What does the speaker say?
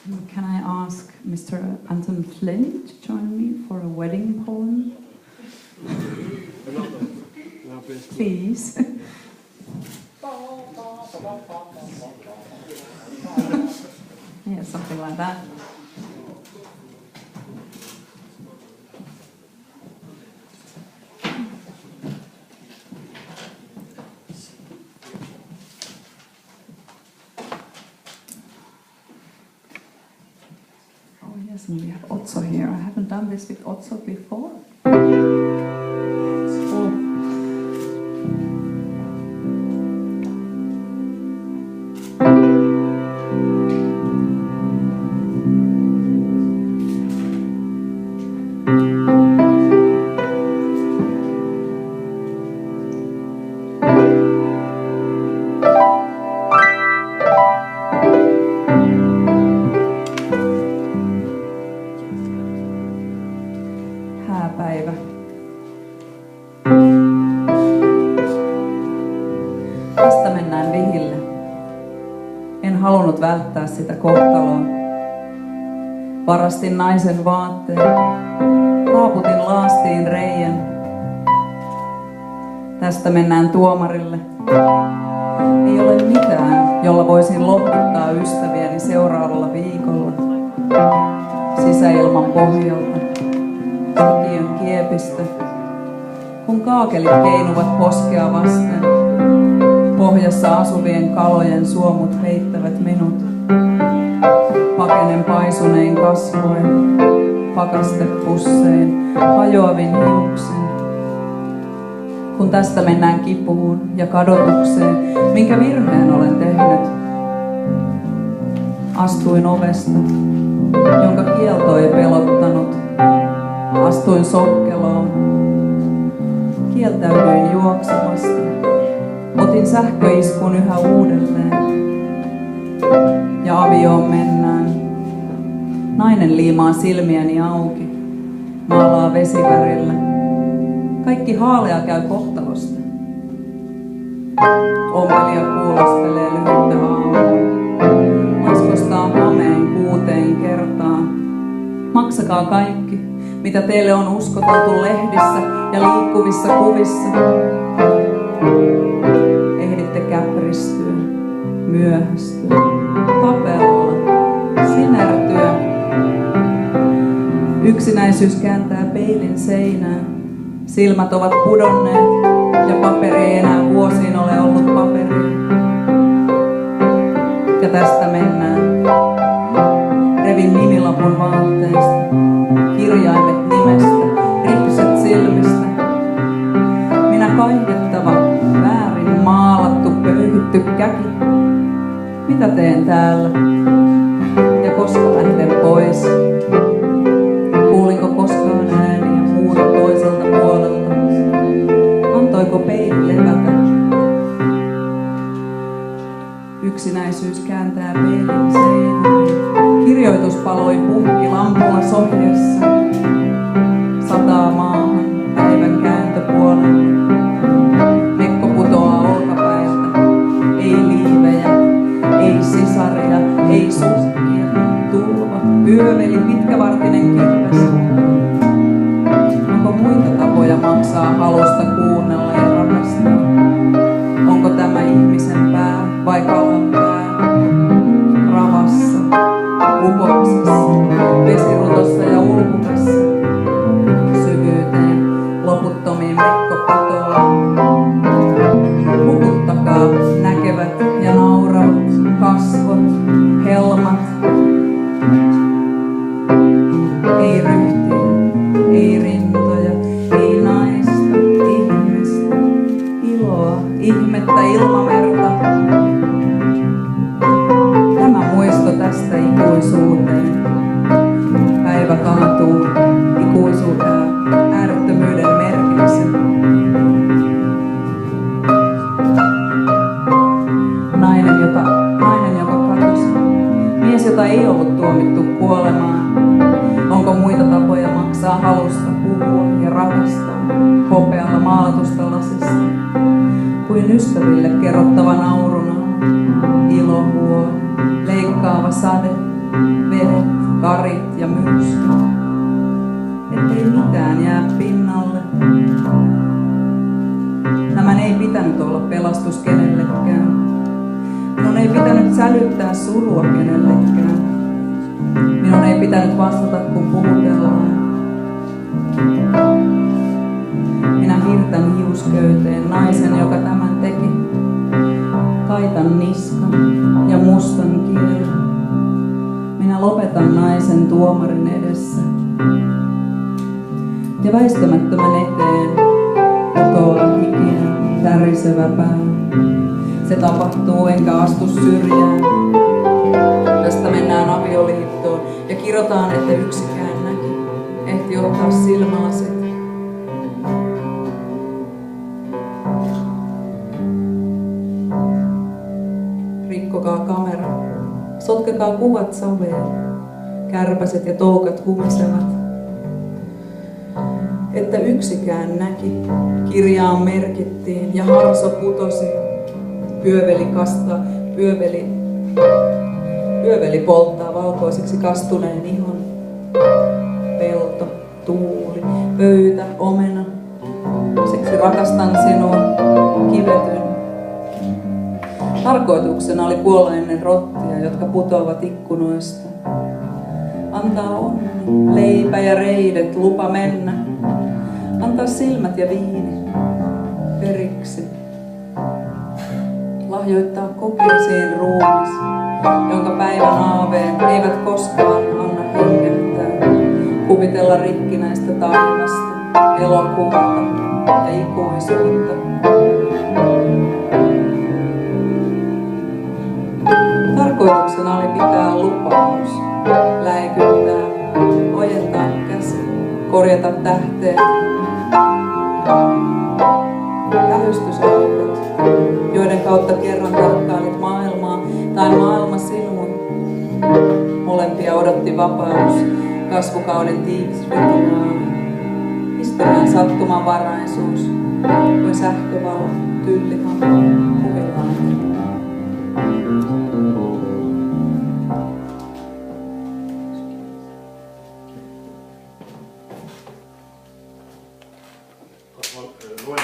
Can I ask Mr. Anton Flynn to join me for a wedding poem? Please. Yeah, something like that. Yes, and we have Otso here. I haven't done this with Otso before. Hääpäivä. Tästä mennään vihille. En halunnut välttää sitä kohtaloa. Varastin naisen vaatteen. Raaputin laastiin reijän. Tästä mennään tuomarille. Ei ole mitään, jolla voisin lohduttaa ystäviäni seuraavalla viikolla. Sisäilman pohjalta. Sikiön kiepistä, kun kaakelit keinuvat poskea vasten. Pohjassa asuvien kalojen suomut peittävät minut. Pakenen paisunein kasvoin, pakastepussein, hajoavin hiuksin. Kun tästä mennään kipuun ja kadotukseen, minkä virheen olen tehnyt. Astuin ovesta, jonka kielto ei pelottanut. Astuin sokkeloon. Kieltäydyin juoksemasta. Otin sähköiskun yhä uudelleen. Ja avioon mennään. Nainen liimaa silmiäni auki. Maalaa vesivärillä. Kaikki haalea käy kohtalosta. Ompelija kuulostelee lyhyttä aamua. Laskostaa hameen 6 kertaa. Maksakaa kaikki, mitä teille on uskoteltu lehdissä ja liikkuvissa kuvissa. Ehditte käpristyä, myöhästyä, tapella, sinertyä. Yksinäisyys kääntää peilin seinään. Silmät ovat pudonneet ja paperi ei enää vuosiin ole ollut paperia. Ja tästä mennään. Revin nimilapun vaatteesta. Kirjaimet nimestä, ripset silmistä. Minä kaihdettava, väärin maalattu, pöyhitty käki. Mitä teen täällä? Ja koska lähden pois? Kuulinko koskaan ääniä muut toiselta puolelta? Antoiko peili levätä? Yksinäisyys kääntää peilin seinään. Kirjoitus paloi puhkilampulla sohjessa. Sataa maahan päivän kääntöpuolella. Mekko putoaa olkapäiltä. Ei liivejä, ei sisaria, ei sukkia. Tulva, pyöveli, pitkävartinen kirves. Onko muita tapoja maksaa halusta kuunnella ja rakastaa? Onko tämä ihmisen pää vai kalan pää? Ravassa, upoksessa, vesirutossa ja ulkumessa. Syvyyteen, loputtomiin Mekko putoaa. Hukuttakaa näkevät ja nauravat kasvot, helmat. Ei ryhtiä, ei rintoja, ei naista, ihmistä. Iloa, ihmettä, ilmamerta. Tämä muisto tästä ikuisuuteen. Päivä kaatuu ikuisuuteen äärettömyyden merkiksi. Nainen, joka katosi. Mies, jota ei ollut tuomittu kuolemaan. Onko muita tapoja maksaa halusta puhua ja rakastaa hopealla maalatusta lasista? Kuin ystäville kerrottava nauruna, ilohuo, leikkaava sade, veret, karit ja myrsky. Ettei mitään jää pinnalle. Tämän ei pitänyt olla pelastus kenellekään. Minun ei pitänyt sälyttää surua kenellekään. Minun ei pitänyt vastata, kun puhutellaan. Minä hirtän hiusköyteen naisen, joka tämän teki. Kaitan niskan ja mustan kielen. Minä lopetan naisen tuomarin edessä. Ja väistämättömän eteen putoaa hikinen, tärisevä pää. Se tapahtuu, enkä astu syrjään. Tästä mennään avioliittoon ja kirotaan, että yksikään näki. Ehti ottaa silmälasit. Rikkokaa kamera. Sotkekaa kuvat saveen. Kärpäset ja toukat humisevat. Että yksikään näki. Kirjaan merkittiin ja harso putosi. Pyöveli polttaa valkoiseksi kastuneen ihon. Pelto, tuuli, pöytä, omena. Siksi rakastan sinua, kivetyn. Tarkoituksena oli kuolla ennen rottia, jotka putoavat ikkunoista. Antaa onni, leipä ja reidet, lupa mennä. Antaa silmät ja viini, periksi. Lahjoittaa kokeisiin ruumis, jonka päivän aaveet eivät koskaan anna hengähtää. Kuvitella rikkinäistä taivasta, elokuuta ja ikuisuutta. Tarkoituksena oli pitää lupaus, läikyttää, ojentaa käsi, korjata tähteet. Tähystysaukot, joiden kautta kerran tarkkailit maailmaa tai maailma sinua. Molempia odotti vapaus, kasvukauden tiivis rituaali, historian sattumanvaraisuus, kuin sähkövalo, tyllihamma, huvilainen. Luen